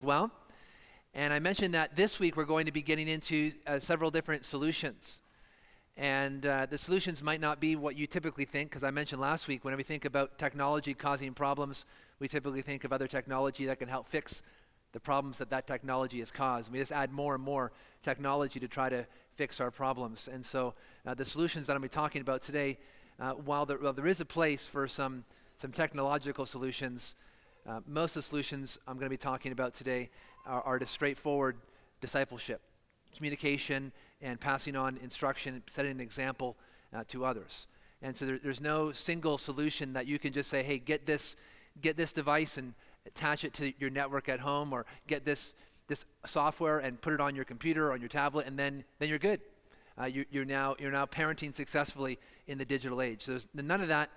Well. And I mentioned that this week we're going to be getting into several different solutions. And the solutions might not be what you typically think, because I mentioned last week, whenever we think about technology causing problems, we typically think of other technology that can help fix the problems that technology has caused. We just add more and more technology to try to fix our problems. And so the solutions that I'm going to be talking about today, while there is a place for some technological solutions, most of the solutions I'm going to be talking about today are to straightforward discipleship, communication, and passing on instruction, setting an example to others. And so there's no single solution that you can just say, hey, get this device and attach it to your network at home, or get this software and put it on your computer or on your tablet, and then you're good. You're now parenting successfully in the digital age. So none of that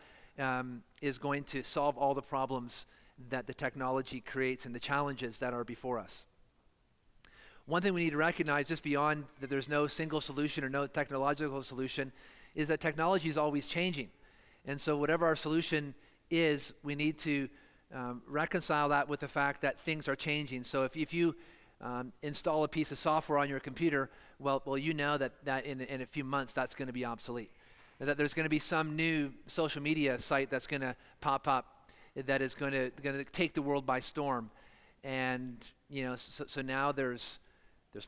is going to solve all the problems that the technology creates and the challenges that are before us. One thing we need to recognize, just beyond that there's no single solution or no technological solution, is that technology is always changing. And so whatever our solution is, we need to reconcile that with the fact that things are changing. So if you install a piece of software on your computer, well, you know that in a few months that's going to be obsolete. That there's going to be some new social media site that's going to pop up that is going to take the world by storm. And so now there's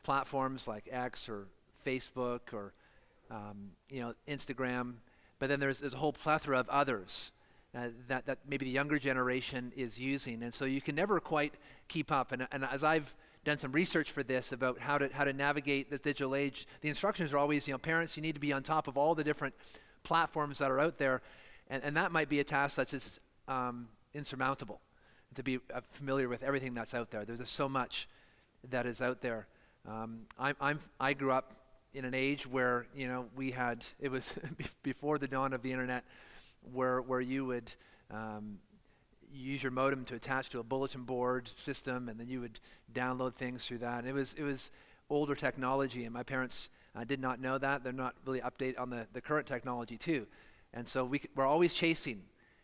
platforms like X or Facebook or Instagram, but then there's a whole plethora of others that maybe the younger generation is using, and so you can never quite keep up. And as I've done some research for this about how to navigate the digital age, the instructions are always, parents, you need to be on top of all the different platforms that are out there, and that might be a task that's just insurmountable, to be familiar with everything that's out there. There's just so much that is out there. I grew up in an age where it was before the dawn of the internet, where you would use your modem to attach to a bulletin board system, and then you would download things through that. And it was older technology, and my parents did not know that. They're not really updated on the current technology too, and so we're always chasing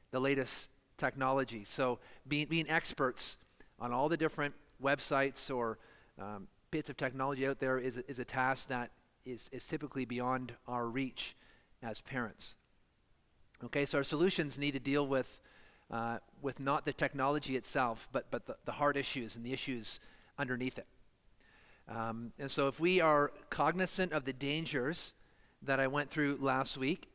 the latest technology. So being experts on all the different websites or bits of technology out there is a task that is typically beyond our reach as parents. Okay, so our solutions need to deal with not the technology itself, but the hard issues and the issues underneath it. And so if we are cognizant of the dangers that I went through last week,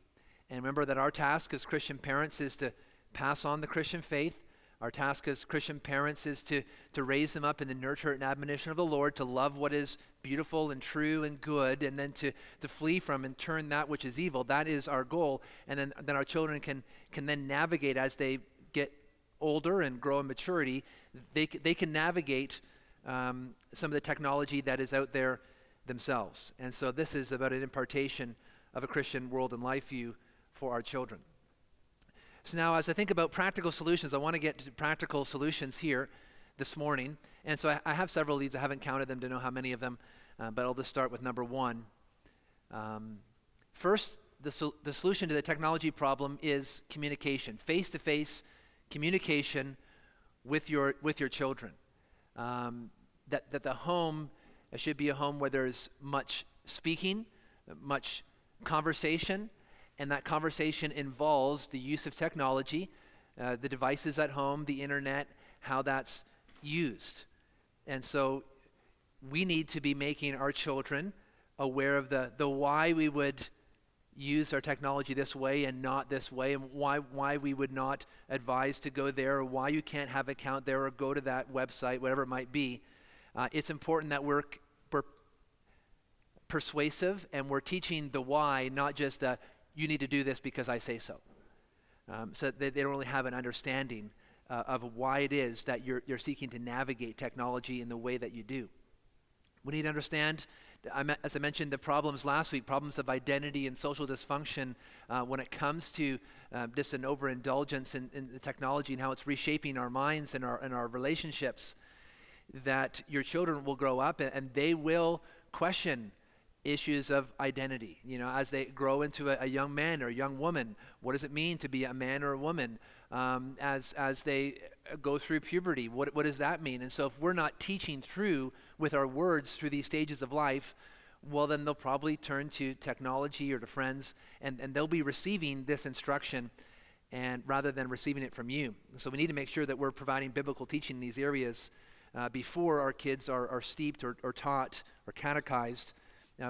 and remember that our task as Christian parents is to pass on the Christian faith. Our task as Christian parents is to raise them up in the nurture and admonition of the Lord, to love what is beautiful and true and good, and then to flee from and turn that which is evil. That is our goal. And then our children can then navigate as they get older and grow in maturity. They can navigate some of the technology that is out there themselves. And so this is about an impartation of a Christian world and life view for our children. So now as I think about practical solutions, I want to get to practical solutions here this morning. And so I have several of these. I haven't counted them to know how many of them, but I'll just start with number one. First, the solution to the technology problem is communication, face-to-face communication with your children. That the home should be a home where there's much speaking, much conversation, and that conversation involves the use of technology, the devices at home, the internet, how that's used. And so we need to be making our children aware of the why we would use our technology this way and not this way, and why we would not advise to go there, or why you can't have an account there or go to that website, whatever it might be. It's important that we're persuasive and we're teaching the why, not just you need to do this because I say so. So they don't really have an understanding of why it is that you're seeking to navigate technology in the way that you do. We need to understand, as I mentioned, the problems last week, problems of identity and social dysfunction when it comes to just an overindulgence in the technology and how it's reshaping our minds and our relationships, that your children will grow up and they will question issues of identity. As they grow into a young man or a young woman, what does it mean to be a man or a woman? As they go through puberty. What does that mean? And so if we're not teaching through with our words through these stages of life, well, then they'll probably turn to technology or to friends, and they'll be receiving this instruction and rather than receiving it from you. So we need to make sure that we're providing biblical teaching in these areas before our kids are steeped or taught or catechized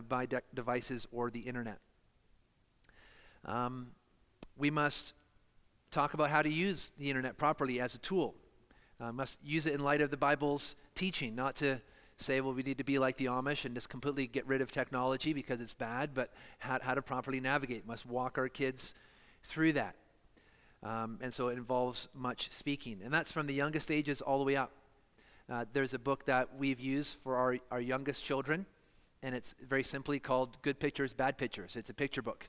by devices or the internet. We must talk about how to use the internet properly as a tool. Must use it in light of the Bible's teaching, not to say, well, we need to be like the Amish and just completely get rid of technology because it's bad, but how to properly navigate. Must walk our kids through that. And so it involves much speaking. And that's from the youngest ages all the way up. There's a book that we've used for our youngest children, and it's very simply called Good Pictures, Bad Pictures. It's a picture book.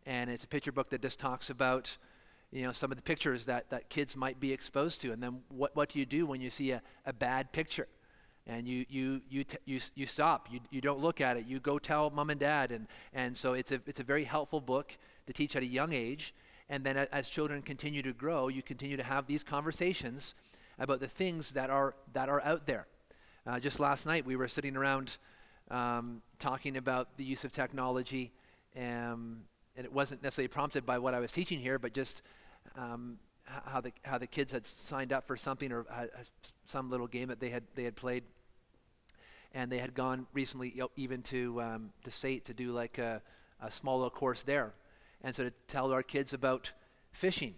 And it's a picture book that just talks about, some of the pictures that kids might be exposed to. And then what do you do when you see a bad picture? And you stop. You don't look at it. You go tell mom and dad. And so it's a very helpful book to teach at a young age. And then as children continue to grow, you continue to have these conversations about the things that are out there. Just last night, we were sitting around talking about the use of technology, and it wasn't necessarily prompted by what I was teaching here, but just how the kids had signed up for something or some little game that they had played, and they had gone recently even to SAIT to do like a small little course there, and so to tell our kids about fishing.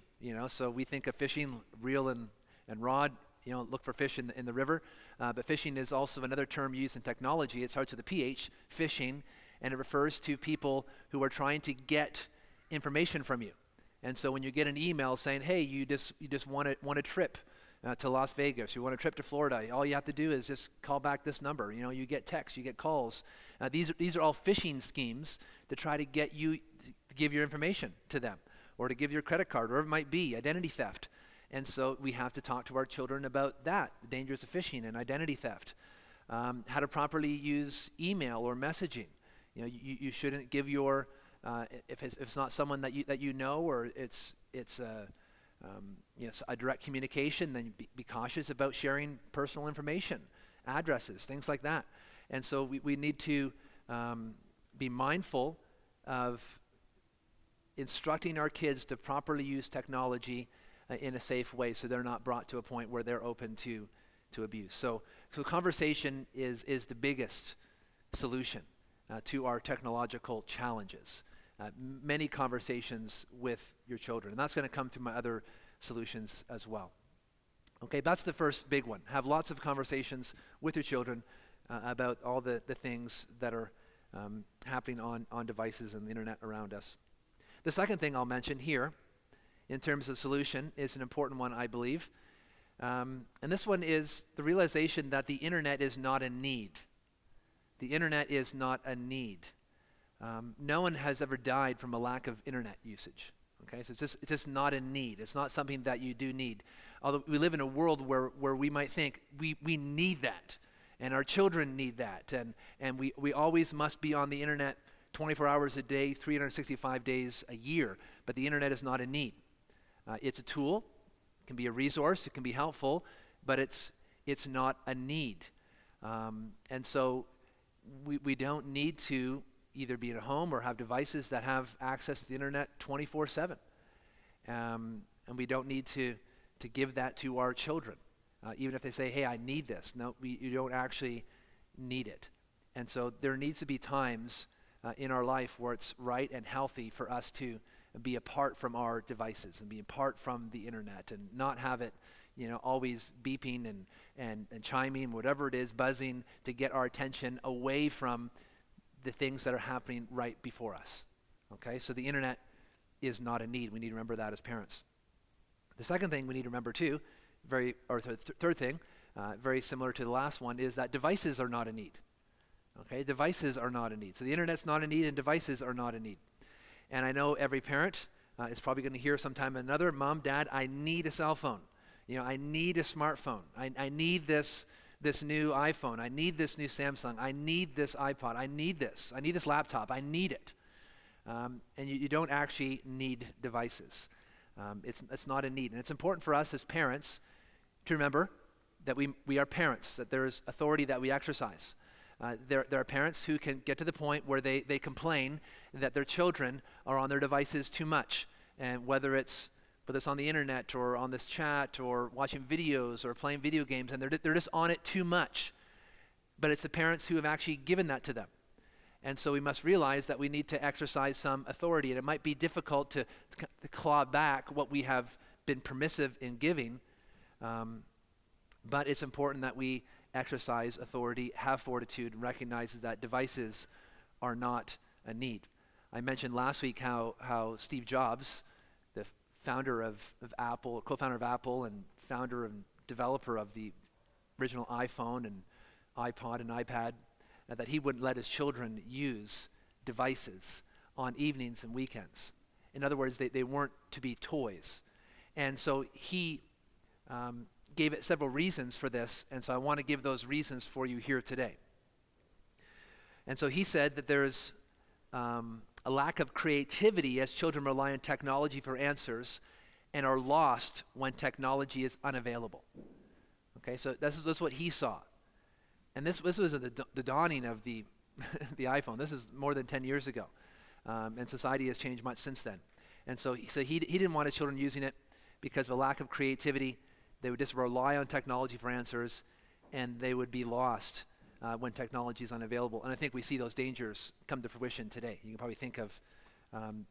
So we think of fishing, reel and rod. Look for fish in the river, but fishing is also another term used in technology. It starts with a PH, fishing, and it refers to people who are trying to get information from you. And so when you get an email saying, hey, you just want a trip to Las Vegas, you want a trip to Florida, all you have to do is just call back this number. You get texts, you get calls. These are all phishing schemes to try to get you to give your information to them or to give your credit card, or whatever it might be, identity theft. And so we have to talk to our children about that, the dangers of phishing and identity theft, how to properly use email or messaging. You shouldn't give your if it's not someone that you know, or it's a direct communication, then be cautious about sharing personal information, addresses, things like that. And so we need to be mindful of instructing our kids to properly use technology in a safe way, so they're not brought to a point where they're open to abuse. So conversation is the biggest solution to our technological challenges. Many conversations with your children. And that's going to come through my other solutions as well. Okay, that's the first big one. Have lots of conversations with your children about all the things that are happening on devices and the internet around us. The second thing I'll mention here in terms of solution is an important one, I believe. And this one is the realization that the internet is not a need. The internet is not a need. No one has ever died from a lack of internet usage. Okay, so it's just not a need. It's not something that you do need. Although we live in a world where we might think we need that, and our children need that, and we always must be on the internet 24 hours a day, 365 days a year. But the internet is not a need. It's a tool. It can be a resource. It can be helpful, but it's not a need. And so we don't need to either be at home or have devices that have access to the internet 24/7. And we don't need to give that to our children, even if they say, hey, I need this. No, you don't actually need it. And so there needs to be times in our life where it's right and healthy for us to be apart from our devices and be apart from the internet and not have it, always beeping and chiming, whatever it is, buzzing to get our attention away from the things that are happening right before us. Okay, so the internet is not a need. We need to remember that as parents. The second thing we need to remember too, third thing, very similar to the last one, is that devices are not a need. Okay, devices are not a need. So the internet's not a need and devices are not a need. And I know every parent is probably going to hear sometime or another, Mom, Dad, I need a cell phone. I need a smartphone. I need this new iPhone. I need this new Samsung. I need this iPod. I need this. I need this laptop. I need it. And you don't actually need devices. It's not a need. And it's important for us as parents, to remember that we are parents, that there is authority that we exercise. There are parents who can get to the point where they complain that their children are on their devices too much, and whether it's on the internet or on this chat or watching videos or playing video games, and they're just on it too much. But it's the parents who have actually given that to them. And so we must realize that we need to exercise some authority, and it might be difficult to claw back what we have been permissive in giving, but it's important that we exercise authority, have fortitude, and recognize that devices are not a need. I mentioned last week how Steve Jobs, the founder of Apple, co-founder of Apple, and founder and developer of the original iPhone and iPod and iPad, that he wouldn't let his children use devices on evenings and weekends. In other words, they weren't to be toys. And so he gave it several reasons for this, and so I want to give those reasons for you here today. And so he said that there's a lack of creativity as children rely on technology for answers and are lost when technology is unavailable. Okay, so this is what he saw. And this was the dawning of the the iPhone. This is more than 10 years ago, and society has changed much since then. And so he didn't want his children using it because of a lack of creativity. They would just rely on technology for answers, and they would be lost when technology is unavailable. And I think we see those dangers come to fruition today. You can probably think of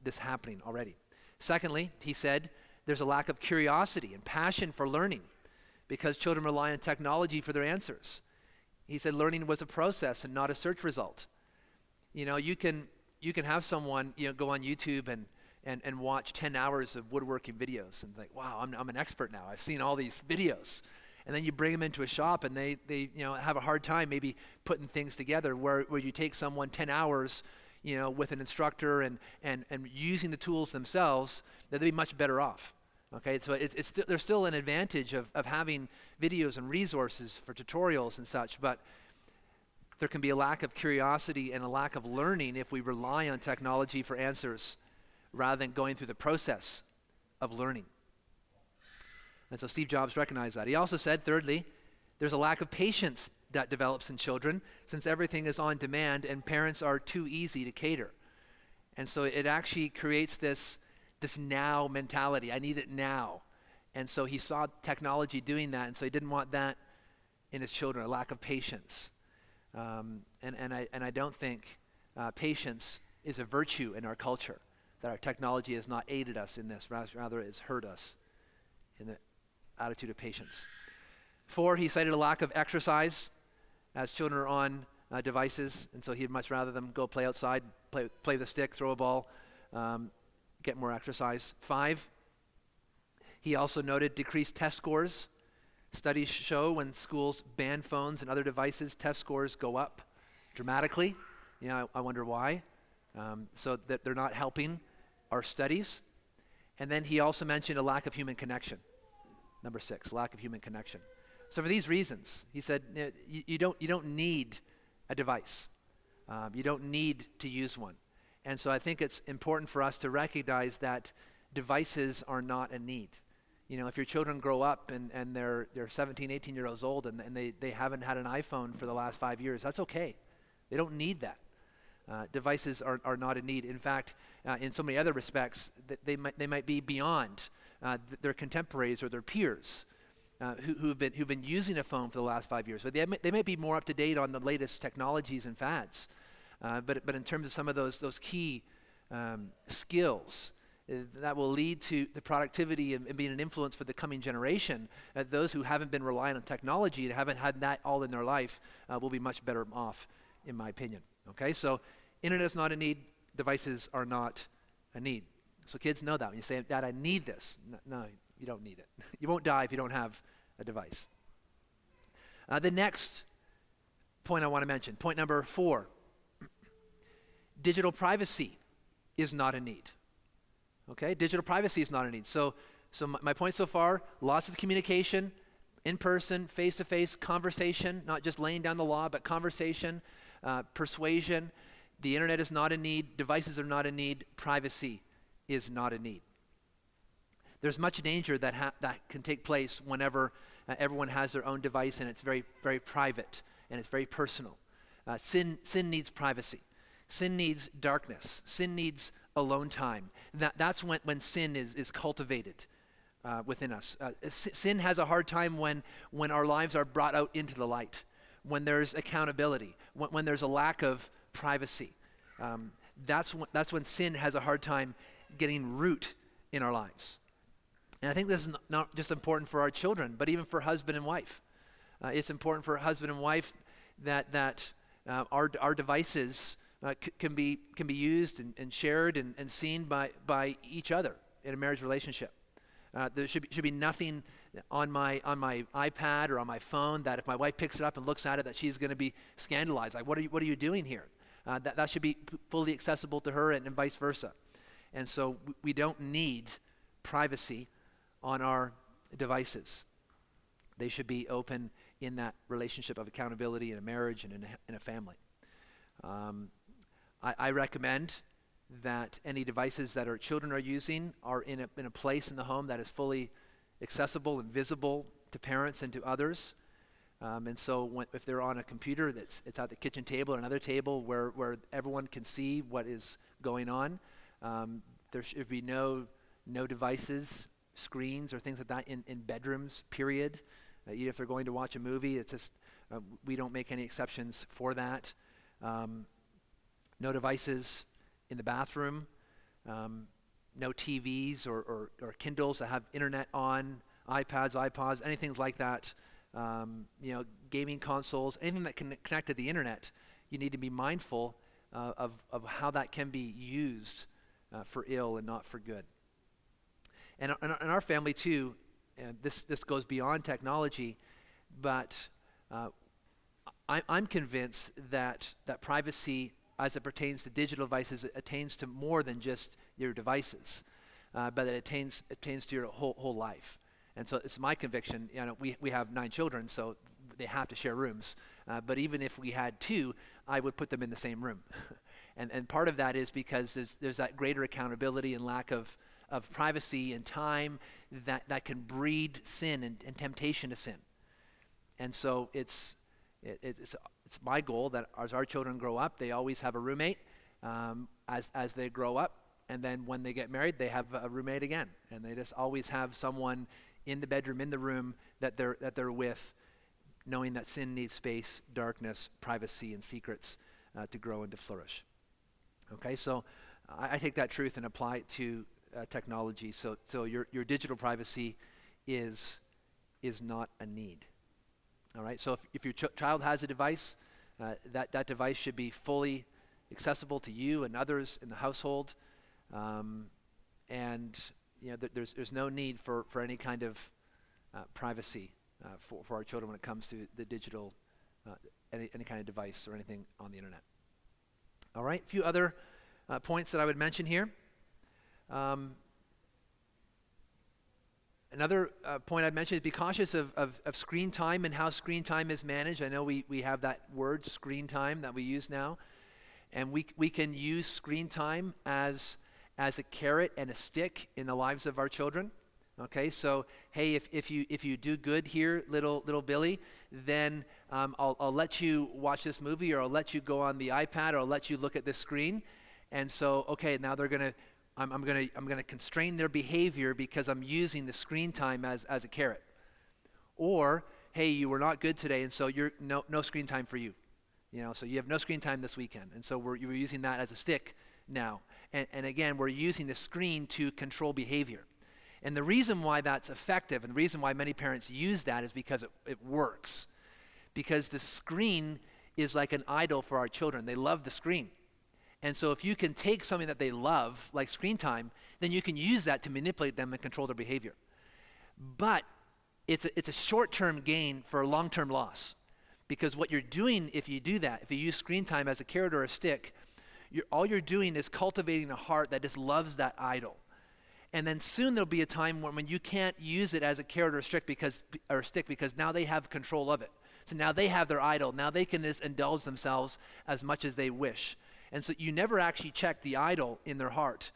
this happening already. Secondly, he said, there's a lack of curiosity and passion for learning because children rely on technology for their answers. He said learning was a process and not a search result. You know, you can have someone go on YouTube and watch 10 hours of woodworking videos and think, wow, I'm an expert now. I've seen all these videos. And then you bring them into a shop and they have a hard time maybe putting things together where you take someone 10 hours with an instructor and using the tools themselves, that they'd be much better off. Okay, so there's still an advantage of having videos and resources for tutorials and such, but there can be a lack of curiosity and a lack of learning if we rely on technology for answers rather than going through the process of learning. And so Steve Jobs recognized that. He also said, thirdly, there's a lack of patience that develops in children since everything is on demand and parents are too easy to cater. And so it actually creates this now mentality. I need it now. And so he saw technology doing that, and so he didn't want that in his children, a lack of patience. And I don't think patience is a virtue in our culture, that our technology has not aided us in this, rather it has hurt us in the attitude of patience. 4, he cited a lack of exercise as children are on devices, and so he'd much rather them go play outside, play with a stick, throw a ball, get more exercise. 5, he also noted decreased test scores. Studies show when schools ban phones and other devices, test scores go up dramatically. I wonder why. So that they're not helping our studies. And then he also mentioned a lack of human connection. Number 6, lack of human connection. So for these reasons, he said, you don't need a device. You don't need to use one. And so I think it's important for us to recognize that devices are not a need. If your children grow up and they're 17, 18 years old and they haven't had an iPhone for the last 5 years, that's okay. They don't need that. Devices are not a need. In fact, in so many other respects, they might be beyond their contemporaries or their peers who've been using a phone for the last 5 years. So they might be more up to date on the latest technologies and fads. But in terms of some of those key skills that will lead to the productivity and being an influence for the coming generation, those who haven't been relying on technology and haven't had that all in their life will be much better off, in my opinion. Okay, so internet is not a need, devices are not a need. So kids know that when you say, Dad, I need this. No, you don't need it. You won't die if you don't have a device. The next point I want to mention, point number 4, digital privacy is not a need. Okay, digital privacy is not a need. So my point so far, lots of communication, in person, face-to-face conversation, not just laying down the law, but conversation, persuasion. The internet is not a need. Devices are not a need. Privacy is not a need. There's much danger that can take place whenever everyone has their own device, and it's very, very private, and it's very personal. Sin needs privacy. Sin needs darkness. Sin needs alone time. That's when sin is cultivated within us. Sin has a hard time when our lives are brought out into the light, when there's accountability, when there's a lack of privacy. That's when sin has a hard time getting root in our lives. And I think this is not just important for our children, but even for husband and wife. It's important for husband and wife that our devices can be used and shared and seen by each other in a marriage relationship. There should be nothing on my iPad or on my phone that if my wife picks it up and looks at it, that she's going to be scandalized. Like, what are you doing here? That should be fully accessible to her, and vice versa. And so we don't need privacy on our devices. They should be open in that relationship of accountability in a marriage and in a family. I recommend that any devices that our children are using are in a place in the home that is fully accessible and visible to parents and to others. And so if they're on a computer it's at the kitchen table or another table where everyone can see what is going on, there should be no devices, screens, or things like that in bedrooms, period. Even if they're going to watch a movie, it's just, we don't make any exceptions for that. No devices in the bathroom, no TVs or Kindles that have internet on, iPads, iPods, anything like that. Gaming consoles, anything that can connect to the internet. You need to be mindful of how that can be used for ill and not for good. And in our family too, this goes beyond technology, but I'm convinced that privacy, as it pertains to digital devices, it attains to more than just your devices, but it attains to your whole life. And so it's my conviction. We have 9 children, so they have to share rooms. But even if we had 2, I would put them in the same room. and part of that is because there's that greater accountability and lack of privacy and time that can breed sin and temptation to sin. And so it's my goal that as our children grow up, they always have a roommate as they grow up, and then when they get married, they have a roommate again, and they just always have someone in the bedroom, in the room that they're with, knowing that sin needs space, darkness, privacy, and secrets to grow and to flourish. Okay, so I take that truth and apply it to technology. So your digital privacy is not a need. All right, so if your child has a device, that device should be fully accessible to you and others in the household, and there's no need for any kind of privacy for our children when it comes to the digital, any kind of device or anything on the internet. All right, a few other points that I would mention here. Another point I'd mention is be cautious of screen time and how screen time is managed. I know we have that word, screen time, that we use now. And we can use screen time as a carrot and a stick in the lives of our children. Okay, so hey, if you do good here, little Billy, then I'll let you watch this movie, or I'll let you go on the iPad, or I'll let you look at this screen. And so, okay, now I'm gonna constrain their behavior because I'm using the screen time as a carrot. Or, hey, you were not good today, and so you're no screen time for you. So you have no screen time this weekend, and so we're using that as a stick now. And again, we're using the screen to control behavior. And the reason why that's effective, and the reason why many parents use that, is because it works. Because the screen is like an idol for our children. They love the screen. And so if you can take something that they love, like screen time, then you can use that to manipulate them and control their behavior. But it's a short-term gain for a long-term loss. Because what you're doing if you do that, if you use screen time as a carrot or a stick, all you're doing is cultivating a heart that just loves that idol. And then soon there'll be a time when you can't use it as a carrot or a stick because now they have control of it. So now they have their idol. Now they can just indulge themselves as much as they wish. And so you never actually checked the idol in their heart,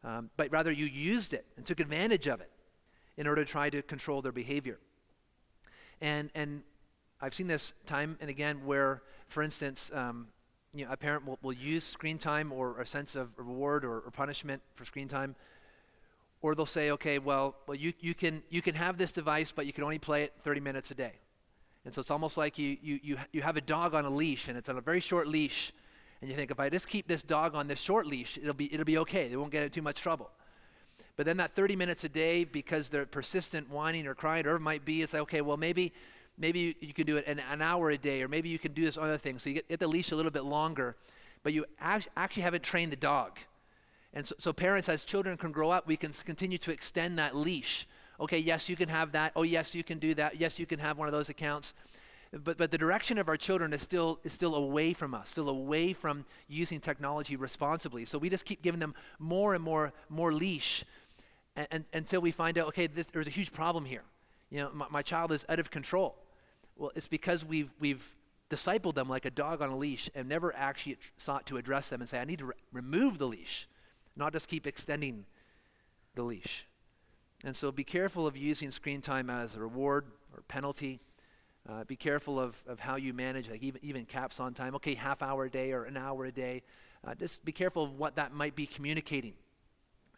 but rather you used it and took advantage of it in order to try to control their behavior. And I've seen this time and again where, for instance, a parent will use screen time or a sense of reward or punishment for screen time, or they'll say, okay, well you can have this device, but you can only play it 30 minutes a day. And so it's almost like you have a dog on a leash, and it's on a very short leash, and you think, if I just keep this dog on this short leash, it'll be okay. They won't get in too much trouble. But then that 30 minutes a day, because they're persistent whining or crying, or whatever it might be, it's like, okay, well maybe you can do it an hour a day, or maybe you can do this other thing. So you get the leash a little bit longer, but you actually haven't trained the dog. And so parents, as children can grow up, we can continue to extend that leash. Okay, yes, you can have that. Oh, yes, you can do that. Yes, you can have one of those accounts. But the direction of our children is still away from us, still away from using technology responsibly. So we just keep giving them more and more leash, and until we find out, okay, there's a huge problem here. My child is out of control. Well, it's because we've discipled them like a dog on a leash and never actually sought to address them and say, I need to remove the leash, not just keep extending the leash. And so be careful of using screen time as a reward or penalty. Be careful of how you manage, like even caps on time. Okay, half hour a day or an hour a day. Just be careful of what that might be communicating,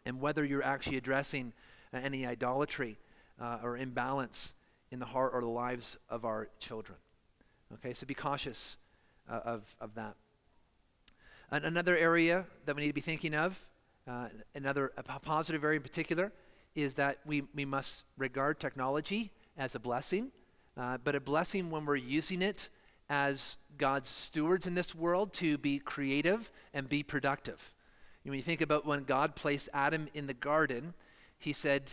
and whether you're actually addressing any idolatry or imbalance in the heart or the lives of our children. Okay, so be cautious of that. Another area that we need to be thinking of, a positive area in particular, is that we must regard technology as a blessing, but a blessing when we're using it as God's stewards in this world to be creative and be productive. When you think about when God placed Adam in the garden, he said,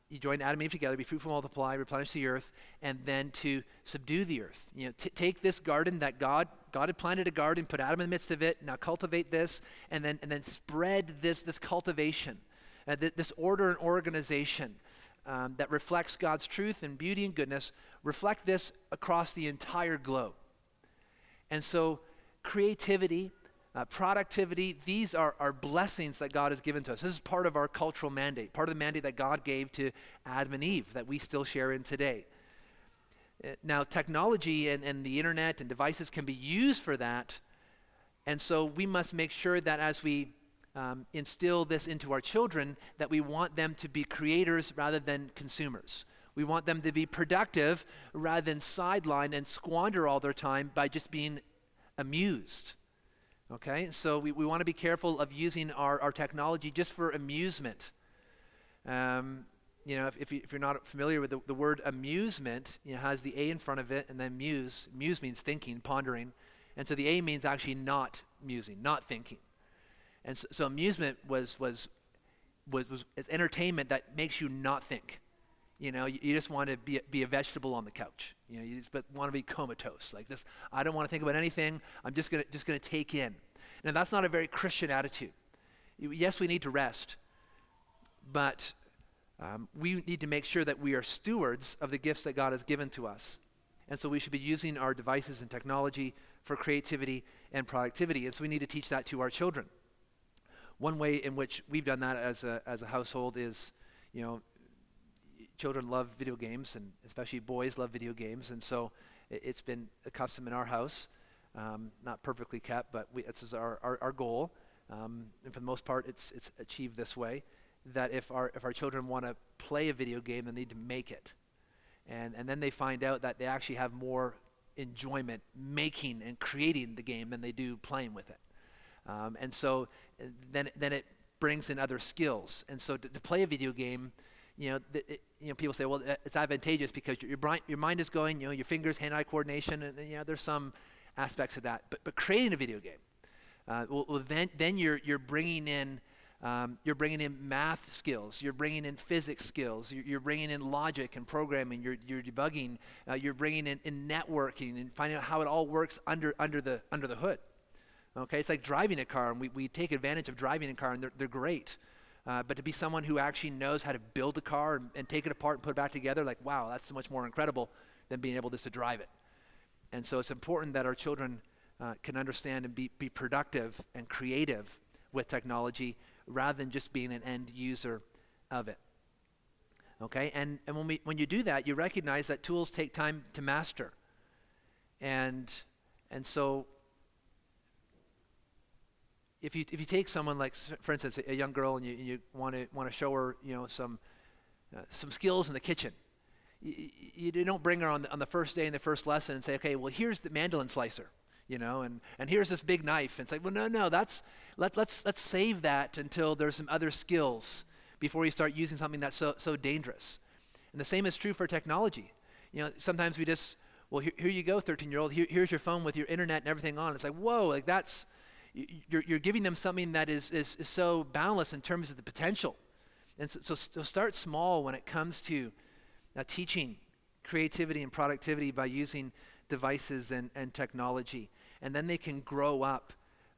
you join Adam and Eve together, be fruitful, multiply, replenish the earth, and then to subdue the earth. Take this garden that God had planted a garden, put Adam in the midst of it. Now cultivate this, and then spread this cultivation, this order and organization that reflects God's truth and beauty and goodness. Reflect this across the entire globe. And so, creativity, productivity, these are blessings that God has given to us. This is part of our cultural mandate, part of the mandate that God gave to Adam and Eve that we still share in today. Now, technology and the internet and devices can be used for that, and so we must make sure that as we instill this into our children, that we want them to be creators rather than consumers. We want them to be productive rather than sideline and squander all their time by just being amused. Okay, so we want to be careful of using our technology just for amusement. If you're not familiar with the word amusement, it has the A in front of it, and then muse. Muse means thinking, pondering, and so the A means actually not musing, not thinking. And so amusement was it's entertainment that makes you not think. You just want to be a vegetable on the couch. You just want to be comatose like this. I don't want to think about anything. I'm just gonna take in. Now that's not a very Christian attitude. Yes, we need to rest, but we need to make sure that we are stewards of the gifts that God has given to us, and so we should be using our devices and technology for creativity and productivity. And so we need to teach that to our children. One way in which we've done that as a household is, children love video games, and especially boys love video games, and so it's been a custom in our house, not perfectly kept, but this is our goal, and for the most part it's achieved this way, that if our children want to play a video game, they need to make it, and then they find out that they actually have more enjoyment making and creating the game than they do playing with it, and so then it brings in other skills, and so to play a video game, people say, well, it's advantageous because your mind is going, your fingers, hand-eye coordination, and there's some aspects of that. But creating a video game, then you're bringing in math skills, you're bringing in physics skills, you're bringing in logic and programming, you're debugging, you're bringing in networking and finding out how it all works under the hood. Okay, it's like driving a car, and we take advantage of driving a car, and they're great. But to be someone who actually knows how to build a car and take it apart and put it back together, like, wow, that's so much more incredible than being able just to drive it. And so it's important that our children can understand and be productive and creative with technology rather than just being an end user of it. Okay, and when you do that, you recognize that tools take time to master. And so if you take someone like, for instance, a young girl, and you want to show her, some skills in the kitchen, you don't bring her on the first day in the first lesson and say, okay, well, here's the mandolin slicer, and here's this big knife. And it's like, well, no, let's save that until there's some other skills before you start using something that's so dangerous. And the same is true for technology. Sometimes we just, well, here you go, 13-year-old. Here's your phone with your internet and everything on. It's like, whoa, like you're giving them something that is so boundless in terms of the potential. And so start small when it comes to teaching creativity and productivity by using devices and technology. And then they can grow up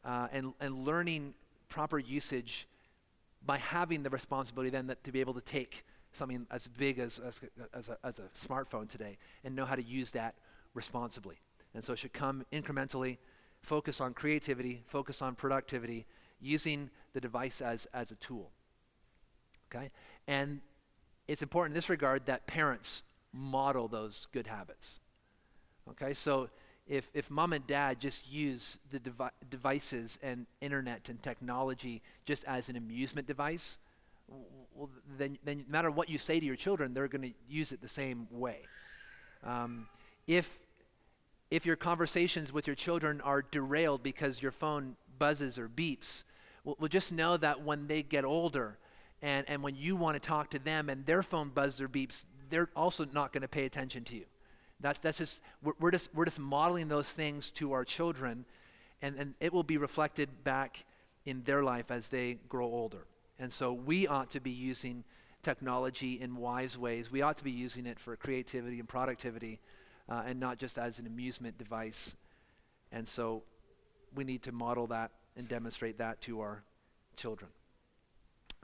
and learning proper usage by having the responsibility then to be able to take something as big as a smartphone today and know how to use that responsibly. And so it should come incrementally, focus on creativity, focus on productivity, using the device as a tool. Okay? And it's important in this regard that parents model those good habits. Okay? So if mom and dad just use the devices and internet and technology just as an amusement device, well, then no matter what you say to your children, they're going to use it the same way. If your conversations with your children are derailed because your phone buzzes or beeps, well, just know that when they get older and when you want to talk to them and their phone buzzes or beeps, they're also not going to pay attention to you. That's just we're just modeling those things to our children, and it will be reflected back in their life as they grow older. And so we ought to be using technology in wise ways. We ought to be using it for creativity and productivity, and not just as an amusement device. And so we need to model that and demonstrate that to our children.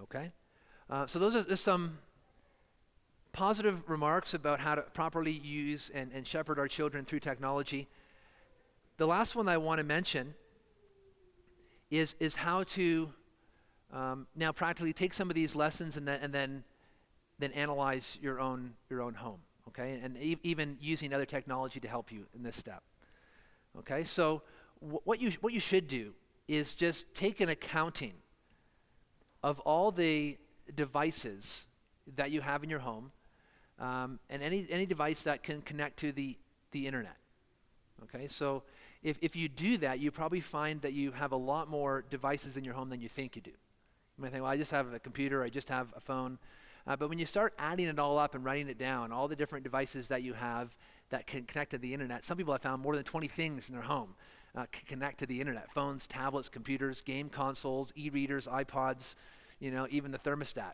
Okay? So those are just some positive remarks about how to properly use and shepherd our children through technology. The last one I want to mention is how to now practically take some of these lessons and then analyze your own home. Okay, and even using other technology to help you in this step. Okay, so what you should do is just take an accounting of all the devices that you have in your home, and any device that can connect to the internet. Okay, so if you do that, you probably find that you have a lot more devices in your home than you think you do. You might think, well, I just have a computer, I just have a phone. But when you start adding it all up and writing it down, all the different devices that you have that can connect to the internet, some people have found more than 20 things in their home can connect to the internet: phones, tablets, computers, game consoles, e-readers, iPods, even the thermostat.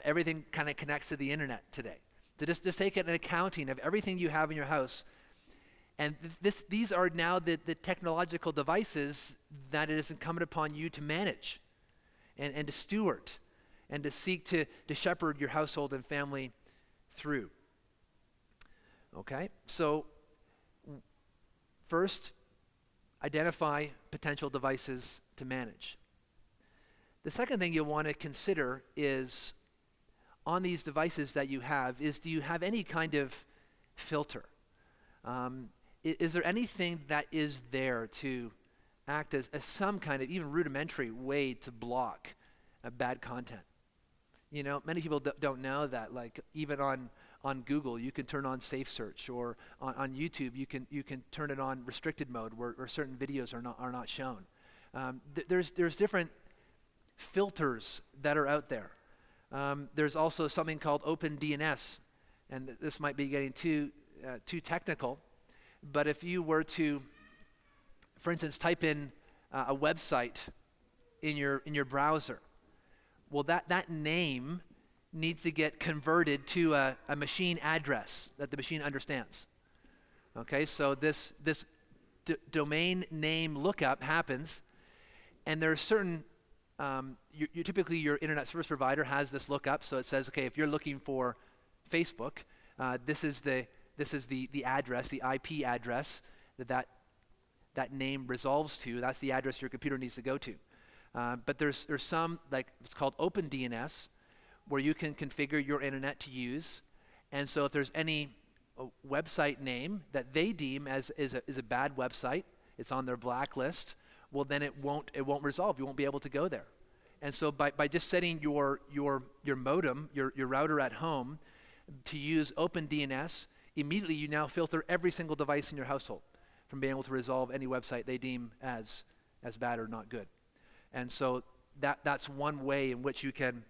Everything kind of connects to the internet today. So just take an accounting of everything you have in your house. And these are now the technological devices that it is incumbent upon you to manage and to steward and to seek to shepherd your household and family through. Okay, so first, identify potential devices to manage. The second thing you'll want to consider is, on these devices that you have, do you have any kind of filter? Is there anything that is there to act as some kind of even rudimentary way to block bad content? Many people don't know that, like, even on Google, you can turn on safe search, or on YouTube, you can turn it on restricted mode where certain videos are not shown. There's different filters that are out there. There's also something called Open DNS, and this might be getting too technical, but if you were to, for instance, type in a website in your browser, well, that name needs to get converted to a machine address that the machine understands. Okay, so this domain name lookup happens, and there are certain, typically your internet service provider has this lookup, so it says, okay, if you're looking for Facebook, this is the address, the IP address that name resolves to. That's the address your computer needs to go to. But there's some, like, it's called Open DNS, where you can configure your internet to use. And so if there's any website name that they deem as is a bad website, it's on their blacklist, well then it won't resolve. You won't be able to go there. And so by just setting your modem, your router at home to use OpenDNS, immediately you now filter every single device in your household from being able to resolve any website they deem as bad or not good. And so that's one way in which you can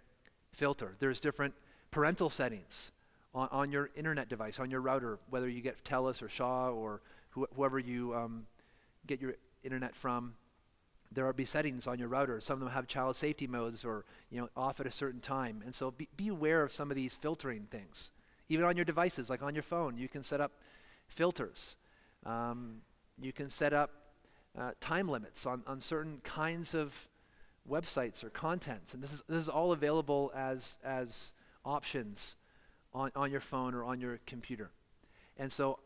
filter. There's different parental settings on your internet device, on your router, whether you get TELUS or Shaw or whoever you get your internet from. There will be settings on your router. Some of them have child safety modes or off at a certain time. And so be aware of some of these filtering things. Even on your devices, like on your phone, you can set up filters. You can set up time limits on certain kinds of websites or contents. And this is all available as options on your phone or on your computer. And so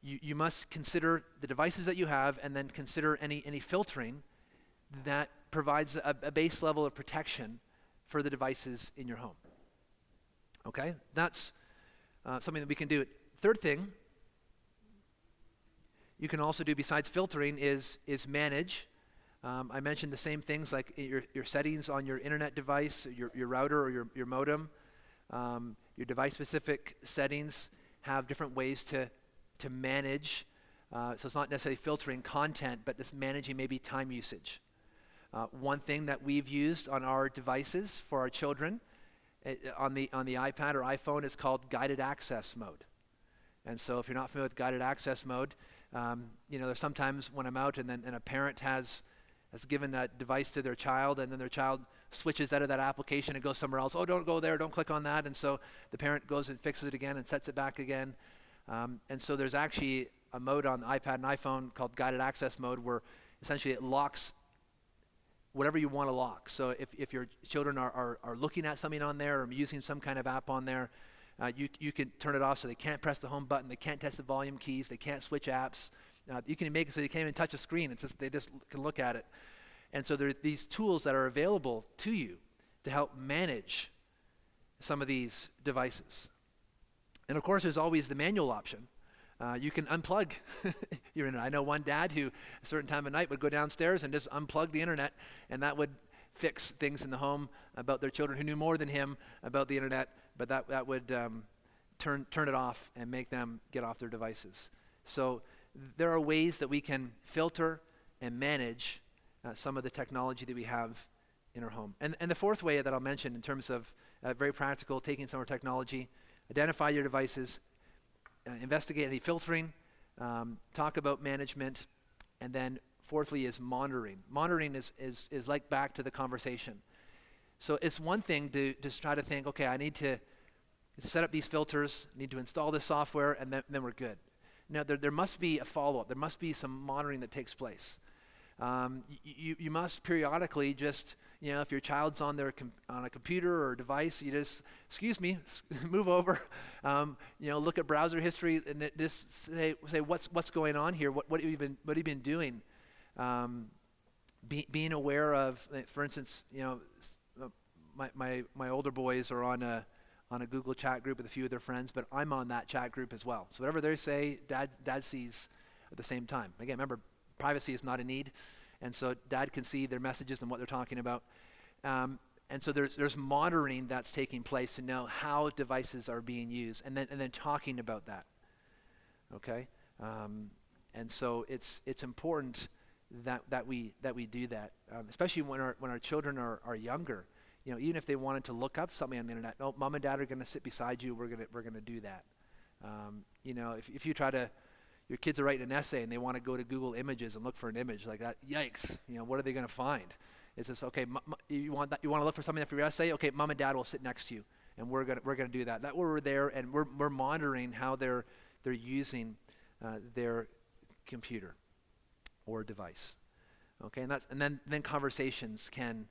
you must consider the devices that you have and then consider any filtering that provides a base level of protection for the devices in your home. Okay? That's something that we can do. Third thing you can also do besides filtering is manage. I mentioned the same things like your settings on your internet device, your router or your modem. Your device-specific settings have different ways to manage. So it's not necessarily filtering content, but just managing maybe time usage. One thing that we've used on our devices for our children, on the iPad or iPhone, is called guided access mode. And so if you're not familiar with guided access mode, there's sometimes when I'm out and a parent has given that device to their child, and then their child switches out of that application and goes somewhere else. Oh, don't go there, don't click on that. And so the parent goes and fixes it again and sets it back again. And so there's actually a mode on the iPad and iPhone called guided access mode where essentially it locks whatever you want to lock. So if your children are looking at something on there or using some kind of app on there, you can turn it off so they can't press the home button, they can't test the volume keys, they can't switch apps. You can make it so they can't even touch a screen. It's just they just can look at it. And so there are these tools that are available to you to help manage some of these devices. And of course, there's always the manual option. You can unplug your internet. I know one dad who, a certain time of night, would go downstairs and just unplug the internet, and that would fix things in the home about their children who knew more than him about the internet, but that would turn it off and make them get off their devices. So there are ways that we can filter and manage some of the technology that we have in our home. And the fourth way that I'll mention in terms of very practical, taking some of our technology, identify your devices, investigate any filtering, talk about management, and then fourthly is monitoring. Monitoring is like back to the conversation. So it's one thing to just try to think, okay, I need to set up these filters, need to install this software, and then we're good. Now, there must be a follow-up. There must be some monitoring that takes place. You must periodically just, if your child's on a computer or device, you just, excuse me, move over, look at browser history and just say what's going on here? What have you been doing? Being aware of, for instance, my older boys are on a Google chat group with a few of their friends, but I'm on that chat group as well. So whatever they say, dad sees at the same time. Again, remember, privacy is not a need, and so dad can see their messages and what they're talking about. And so there's monitoring that's taking place to know how devices are being used, and then talking about that. Okay, and so it's important that we do that, especially when our children are younger. Even if they wanted to look up something on the internet, no, mom and dad are going to sit beside you. We're gonna do that. If you try to, your kids are writing an essay and they want to go to Google Images and look for an image like that, yikes! What are they going to find? It's just okay. You want to look for something for your essay? Okay, mom and dad will sit next to you, and we're gonna do that. That way we're there and we're monitoring how they're using their computer or device. Okay, and then conversations can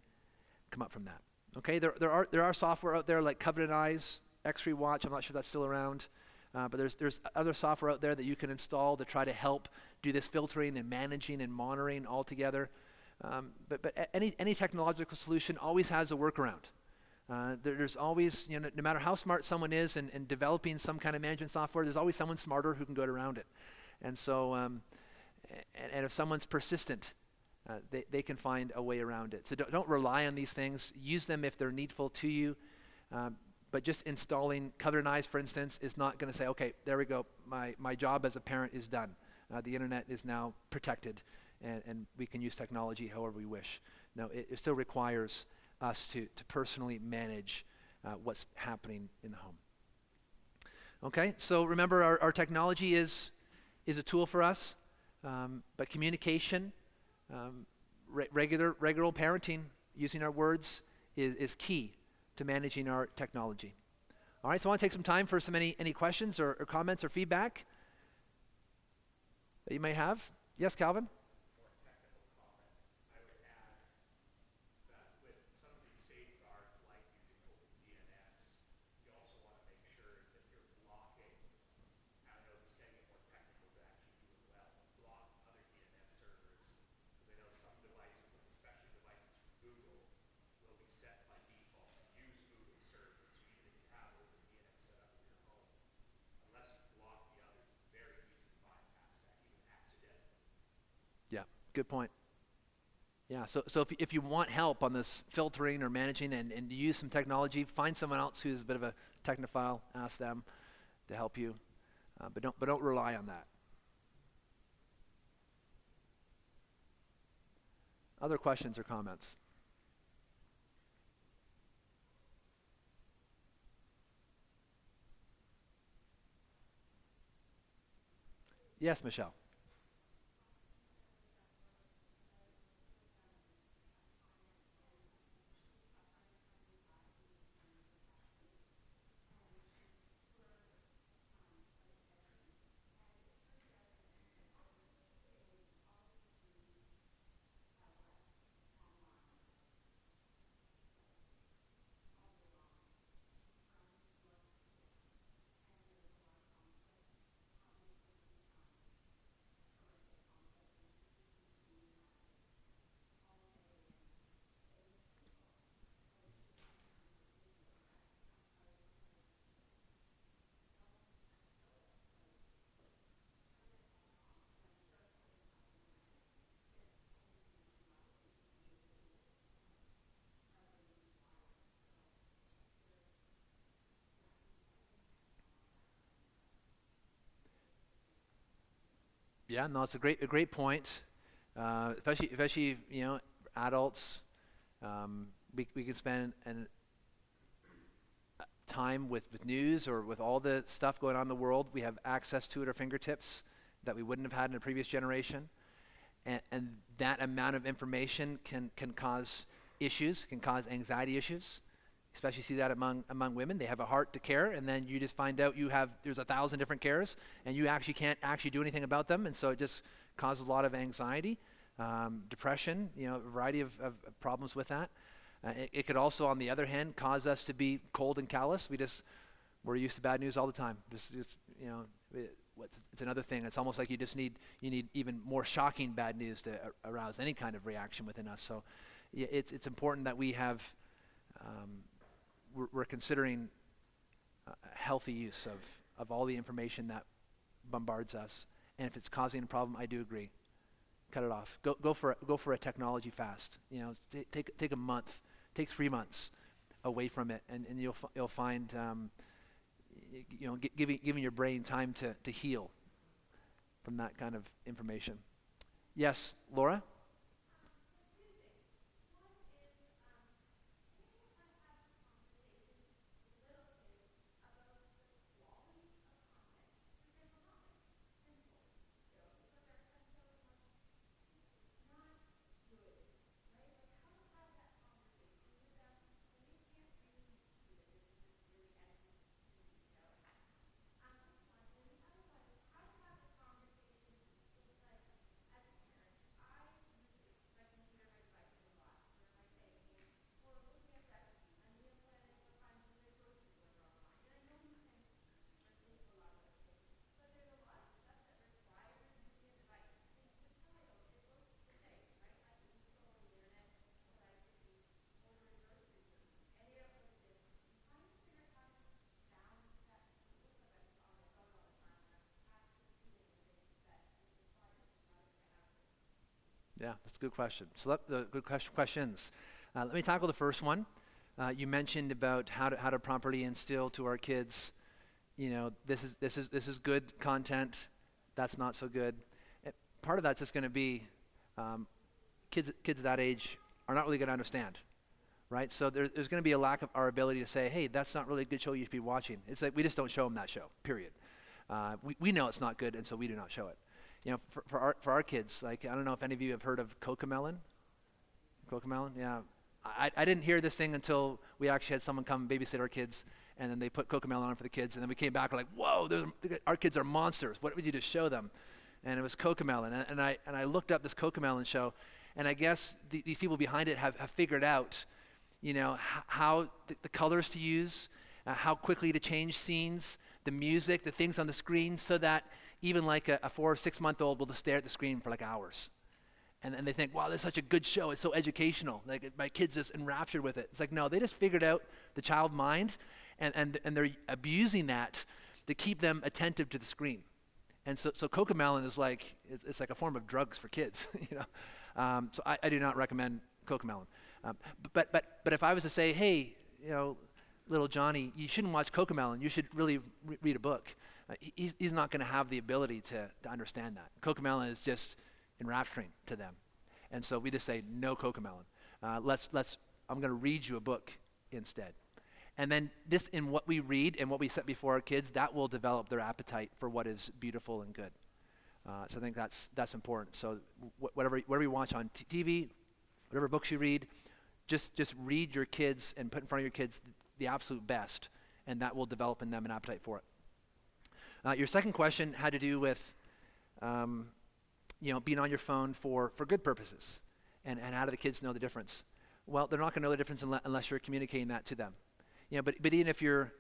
come up from that. Okay, there are software out there like Covenant Eyes, X-Ray Watch. I'm not sure if that's still around, but there's other software out there that you can install to try to help do this filtering and managing and monitoring all together. But any technological solution always has a workaround. There's always, no matter how smart someone is in developing some kind of management software, there's always someone smarter who can go around it. And so, and if someone's persistent, they can find a way around it. So don't rely on these things. Use them if they're needful to you. But just installing Covenant Eyes, for instance, is not going to say, okay, there we go. My job as a parent is done. The internet is now protected, and we can use technology however we wish. No, it still requires us to personally manage what's happening in the home. Okay, so remember our technology is a tool for us, but communication, regular old parenting, using our words is key to managing our technology. All right, so I want to take some time for any questions or comments or feedback that you might have. Yes, Calvin? Yeah, good point. Yeah, so if you want help on this filtering or managing and use some technology, find someone else who's a bit of a technophile, ask them to help you, but don't rely on that. Other questions or comments? Yes, Michelle. Yeah, no, it's a great point. Especially adults. We can spend time with news or with all the stuff going on in the world. We have access to at our fingertips that we wouldn't have had in a previous generation. And that amount of information can cause issues, can cause anxiety issues. Especially see that among women. They have a heart to care, and then you just find out there's 1,000 different cares, and you actually can't do anything about them, and so it just causes a lot of anxiety, depression, a variety of problems with that. It could also, on the other hand, cause us to be cold and callous. We're used to bad news all the time. It's another thing. It's almost like you need even more shocking bad news to arouse any kind of reaction within us. So, yeah, it's important that we have. We're considering a healthy use of all the information that bombards us, and if it's causing a problem, I do agree. Cut it off. Go for a technology fast. Take a month, take 3 months away from it, and you'll find giving your brain time to heal from that kind of information. Yes, Laura. Yeah, that's a good question. So the good questions. Let me tackle the first one. You mentioned about how to properly instill to our kids, this is good content. That's not so good. Part of that's just going to be kids that age are not really going to understand, right? So there's going to be a lack of our ability to say, hey, that's not really a good show you should be watching. It's like we just don't show them that show, period. We know it's not good, and so we do not show it. For our kids, like, I don't know if any of you have heard of Cocomelon. Cocomelon, yeah. I didn't hear this thing until we actually had someone come babysit our kids, and then they put Cocomelon on for the kids, and then we came back, we're like, whoa, our kids are monsters. What would you just show them? And it was Cocomelon, and I looked up this Cocomelon show, and I guess these people behind it have figured out, how the colors to use, how quickly to change scenes, the music, the things on the screen, so that even like a 4 or 6 month old will just stare at the screen for like hours. And they think, wow, this is such a good show. It's so educational. Like my kid's just enraptured with it. It's like, no, they just figured out the child mind, and they're abusing that to keep them attentive to the screen. And so Cocomelon is like, it's like a form of drugs for kids, So I do not recommend Cocomelon. But if I was to say, hey, little Johnny, you shouldn't watch Cocomelon. You should really read a book. He's not going to have the ability to understand that. Cocomelon is just enrapturing to them. And so we just say, no Cocomelon. I'm going to read you a book instead. And then this, in what we read and what we set before our kids, that will develop their appetite for what is beautiful and good. So I think that's important. So whatever you watch on TV, whatever books you read, just read your kids and put in front of your kids the absolute best, and that will develop in them an appetite for it. Your second question had to do with, being on your phone for good purposes, and how do the kids know the difference? Well, they're not going to know the difference unless you're communicating that to them. But even if you're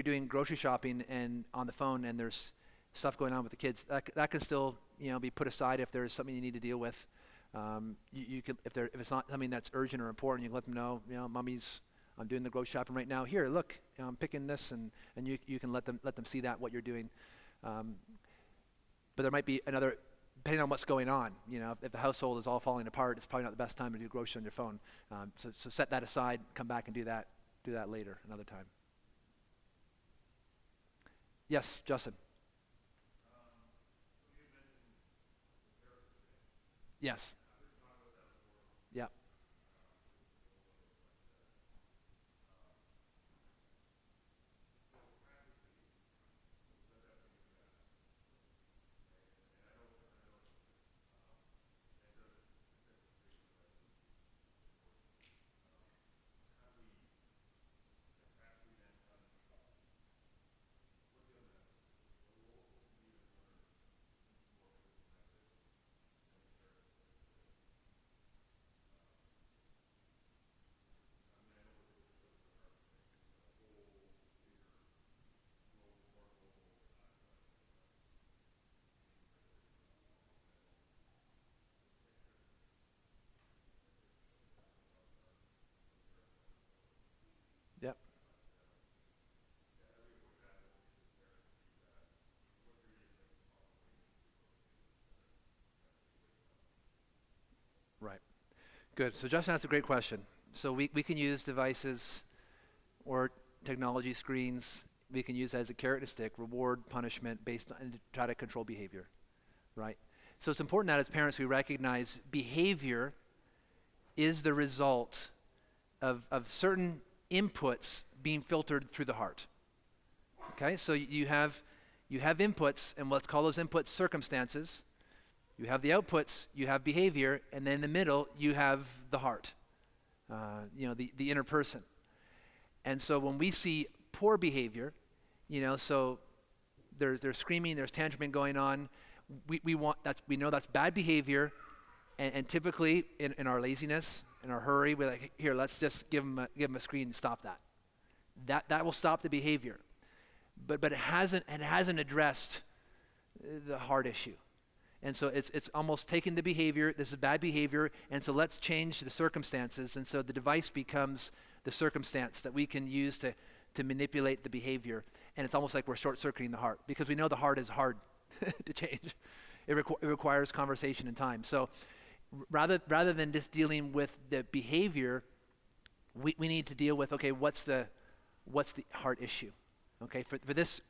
doing grocery shopping and on the phone and there's stuff going on with the kids, that can still be put aside if there's something you need to deal with. You could, if it's not something that's urgent or important, you can let them know, I'm doing the grocery shopping right now. Here, look, I'm picking this, and you can let them see that what you're doing. But there might be another, depending on what's going on. If the household is all falling apart, it's probably not the best time to do groceries on your phone. So set that aside, come back and do that later, another time. Yes, Justin. Yes. Yeah. Yep. Right. Good. So Justin asked a great question. So we can use devices or technology screens. We can use as a carrot and stick, reward, punishment, based on, to try to control behavior, right? So it's important that as parents we recognize behavior is the result of certain inputs being filtered through the heart. Okay, so you have inputs, and let's call those inputs circumstances. You have the outputs, you have behavior, and then in the middle you have the heart, the inner person. And so when we see poor behavior, so there's screaming, there's tantruming going on, we know that's bad behavior, and typically in our laziness, in our hurry, we're like, here, let's just give them a screen and stop that. That will stop the behavior, but it hasn't addressed the heart issue. And so it's almost taking the behavior, this is bad behavior, and so let's change the circumstances. And so the device becomes the circumstance that we can use to manipulate the behavior. And it's almost like we're short-circuiting the heart, because we know the heart is hard to change. it requires conversation and time. So rather than just dealing with the behavior, we need to deal with, okay, what's the heart issue? Okay, for this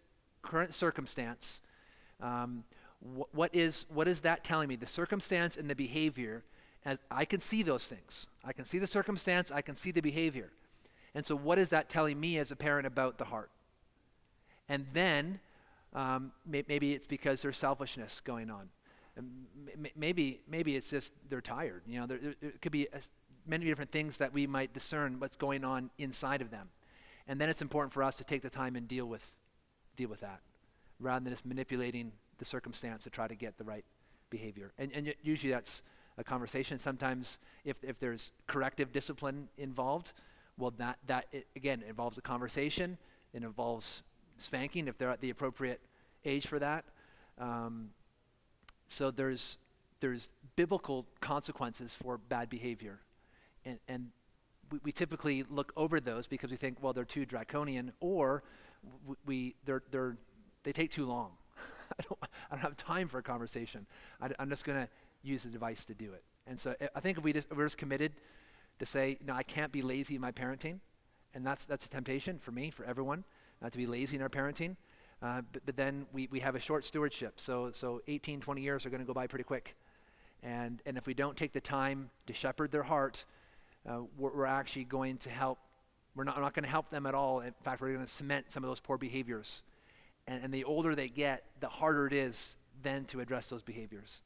current circumstance, what is that telling me? The circumstance and the behavior, as I can see those things. I can see the circumstance, I can see the behavior. And so what is that telling me as a parent about the heart? And then maybe it's because there's selfishness going on. Maybe it's just they're tired. There could be many different things that we might discern what's going on inside of them. And then it's important for us to take the time and deal with that, rather than just manipulating the circumstance to try to get the right behavior. And usually that's a conversation. Sometimes if there's corrective discipline involved, well, that again involves a conversation. It involves spanking if they're at the appropriate age for that. So there's biblical consequences for bad behavior, and we typically look over those because we think, well, they're too draconian, or they take too long. I don't have time for a conversation. I'm just going to use the device to do it. And so I think if we're just committed to say, no, I can't be lazy in my parenting, and that's a temptation for me, for everyone, to be lazy in our parenting. But then we have a short stewardship. So 18, 20 years are going to go by pretty quick. And if we don't take the time to shepherd their heart, we're actually going to help. We're not going to help them at all. In fact, we're going to cement some of those poor behaviors. And the older they get, the harder it is then to address those behaviors.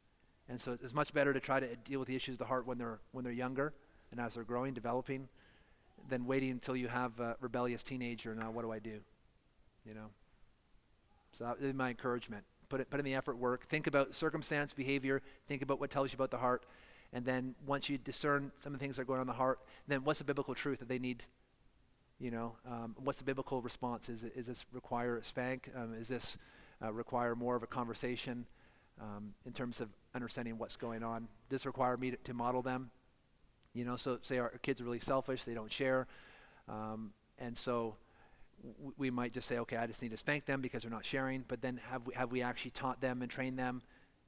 And so it's much better to try to deal with the issues of the heart when they're younger and as they're growing, developing, than waiting until you have a rebellious teenager. Now, what do I do? So that is my encouragement. Put in the effort, work. Think about circumstance, behavior. Think about what tells you about the heart. And then once you discern some of the things that are going on in the heart, then what's the biblical truth that they need? What's the biblical response? Is this require a spank? Is this require more of a conversation in terms of understanding what's going on? Does this require me to model them? So say our kids are really selfish, they don't share. And so we might just say, okay, I just need to spank them because they're not sharing. But then have we actually taught them and trained them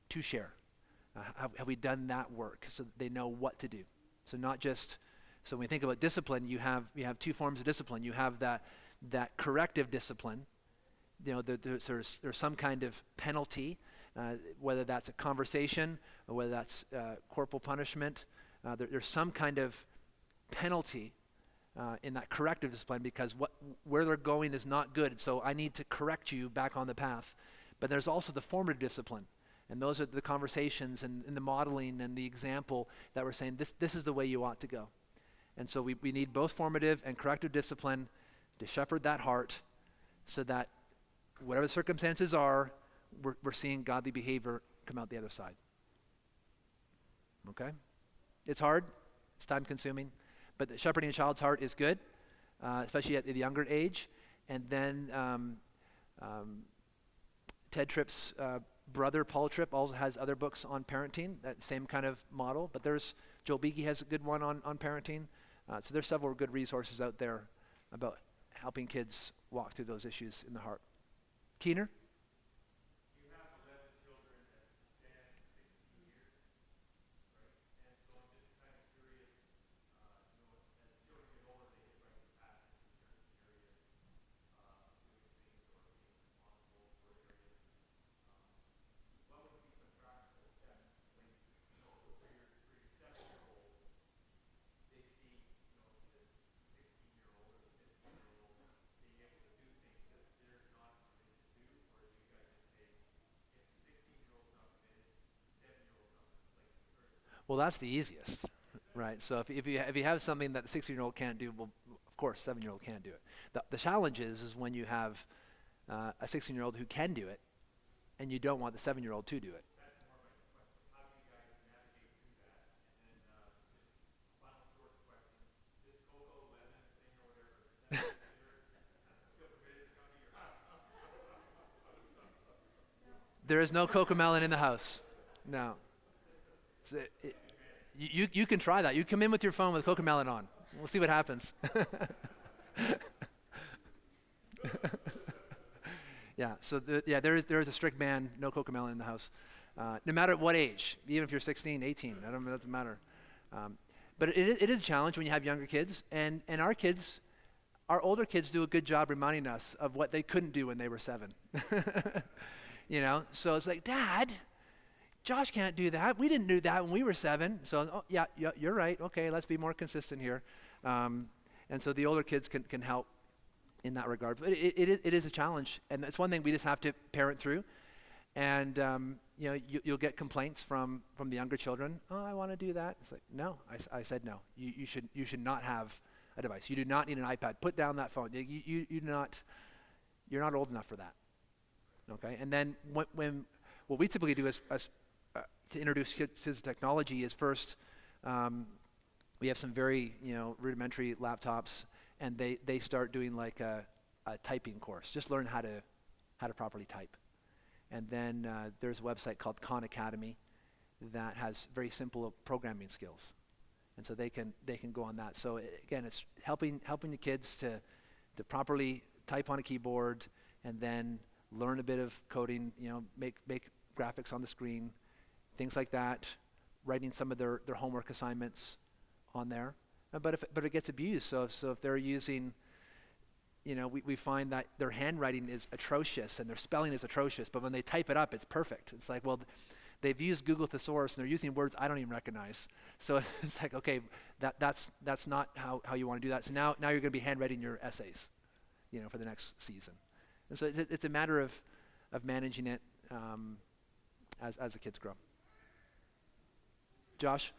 to share? Have we done that work so that they know what to do? So not just, so when we think about discipline, you have two forms of discipline. You have that corrective discipline. There's some kind of penalty, whether that's a conversation or whether that's corporal punishment. There's some kind of penalty in that corrective discipline because where they're going is not good. So I need to correct you back on the path. But there's also the formative discipline. And those are the conversations and the modeling and the example that we're saying, this is the way you ought to go. And so we need both formative and corrective discipline to shepherd that heart so that whatever the circumstances are, we're seeing godly behavior come out the other side. Okay? It's hard. It's time consuming. But the shepherding a child's heart is good, especially at the younger age. And then Ted Tripp's brother, Paul Tripp, also has other books on parenting, that same kind of model. But Joel Beeke has a good one on parenting. So there's several good resources out there about helping kids walk through those issues in the heart. Keener? You have 11 children that span 16 years, right? And so I'm just kind of curious, as children get older, they get right to passion in certain areas, doing things or being responsible for areas. What would be some practical steps when, for your 7-year-old, they see, the 16-year-old or the 15-year-old being able to do things that they're not committed to do, or do you guys just say, if the 16-year-old's not committed, the 7-year-old's not committed? Well, that's the easiest, right? So if you have something that the 16-year-old can't do, well, of course, 7-year-old can't do it. The challenge is when you have a 16-year-old who can do it, and you don't want the 7-year-old to do it. That's more my question. How do you guys navigate through that? And then just final short question. This cocoa lemon thing or whatever, is that still permitted to come to your house? There is no cocomelon in the house. No. So you can try that. You come in with your phone with cocomelon on. We'll see what happens. Yeah. So there is a strict ban. No cocomelon in the house. no matter what age, even if you're 16, 18, it doesn't matter. Um, but it is a challenge when you have younger kids, and our older kids do a good job reminding us of what they couldn't do when they were 7. So it's like, Dad, Josh can't do that. We didn't do that when we were 7. So, oh, yeah, you're right. Okay, let's be more consistent here. And so the older kids can help in that regard. But it is a challenge, and it's one thing we just have to parent through. And you'll get complaints from the younger children. Oh, I want to do that. It's like, no, I said no. You should not have a device. You do not need an iPad. Put down that phone. You're not old enough for that. Okay. And then what we typically do is to introduce kids to technology is first we have some very rudimentary laptops, and they start doing like a typing course. Just learn how to properly type. And then there's a website called Khan Academy that has very simple programming skills, and so they can go on that. So again, it's helping the kids to properly type on a keyboard, and then learn a bit of coding. Make graphics on the screen, things like that. Writing some of their homework assignments on there. But it gets abused. So if they're using, we find that their handwriting is atrocious and their spelling is atrocious, but when they type it up, it's perfect. It's like, well, they've used Google Thesaurus and they're using words I don't even recognize. So it's like, okay, that's not how you want to do that. So now you're going to be handwriting your essays, for the next season. And so it's a matter of managing it as the kids grow. Josh?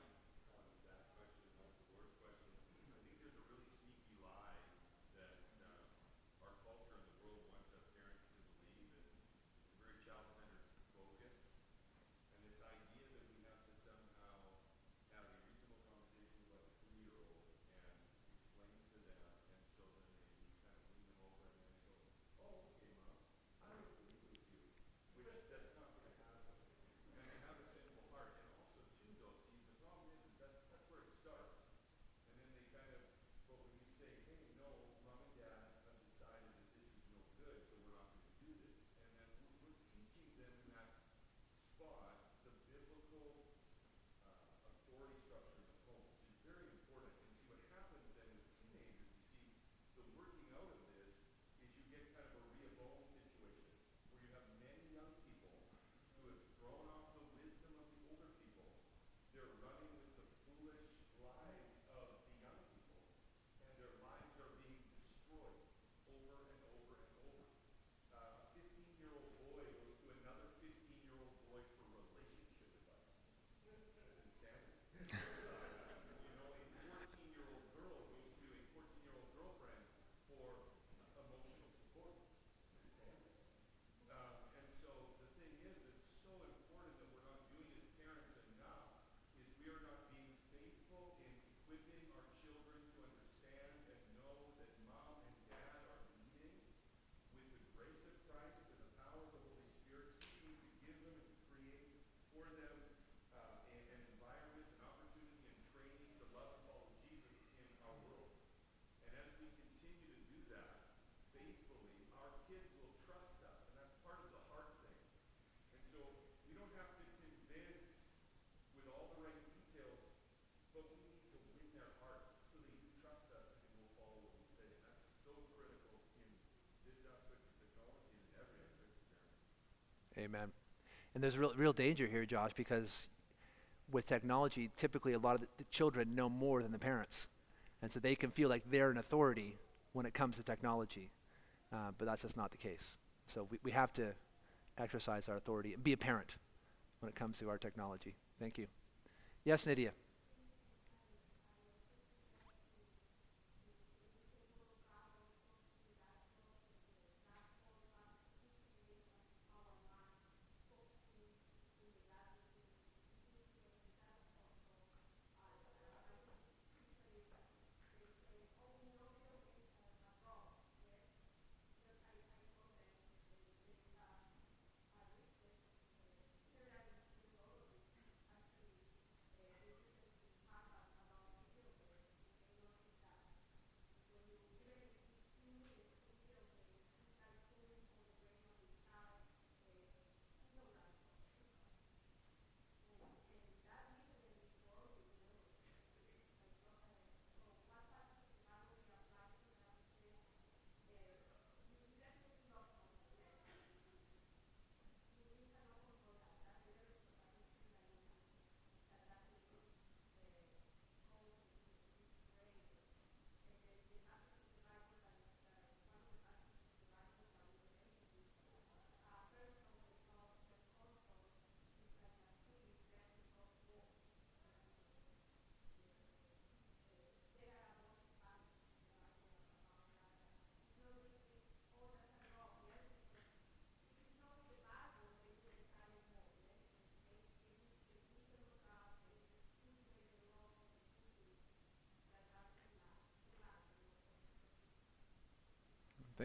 Amen. And there's real danger here, Josh, because with technology, typically a lot of the children know more than the parents. And so they can feel like they're an authority when it comes to technology. But that's just not the case. So we have to exercise our authority and be a parent when it comes to our technology. Thank you. Yes, Nydia.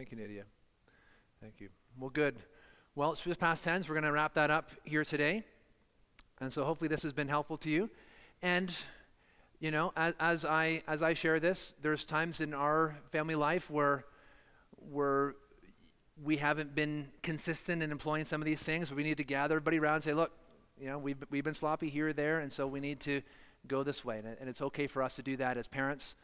Thank you, Nydia. Thank you. Well, good. Well, it's just past 10, so we're going to wrap that up here today. And so hopefully this has been helpful to you. And, you know, as I share this, there's times in our family life where we haven't been consistent in employing some of these things. We need to gather everybody around and say, look, you know, we've been sloppy here or there, and so we need to go this way. And it's okay for us to do that as parents.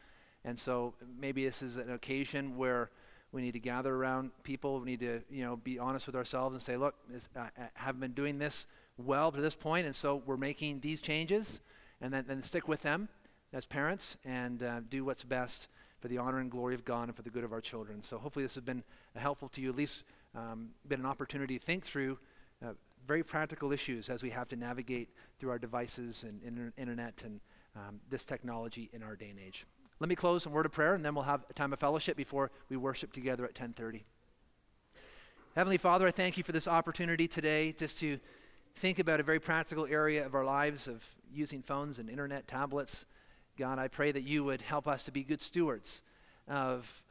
And so maybe this is an occasion where we need to gather around people. We need to, you know, be honest with ourselves and say, look, I haven't been doing this well to this point, and so we're making these changes, and then stick with them as parents and do what's best for the honor and glory of God and for the good of our children. So hopefully this has been helpful to you, at least been an opportunity to think through very practical issues as we have to navigate through our devices and internet and this technology in our day and age. Let me close in a word of prayer, and then we'll have a time of fellowship before we worship together at 10:30. Heavenly Father, I thank you for this opportunity today just to think about a very practical area of our lives of using phones and internet, tablets. God, I pray that you would help us to be good stewards of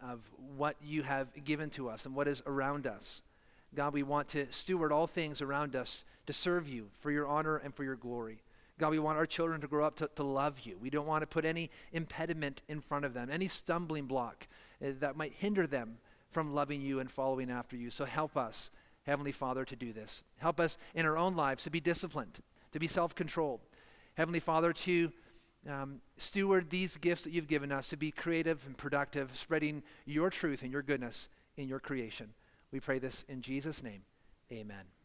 what you have given to us and what is around us. God, we want to steward all things around us to serve you for your honor and for your glory. God, we want our children to grow up to love you. We don't want to put any impediment in front of them, any stumbling block that might hinder them from loving you and following after you. So help us, Heavenly Father, to do this. Help us in our own lives to be disciplined, to be self-controlled. Heavenly Father, to steward these gifts that you've given us, to be creative and productive, spreading your truth and your goodness in your creation. We pray this in Jesus' name. Amen.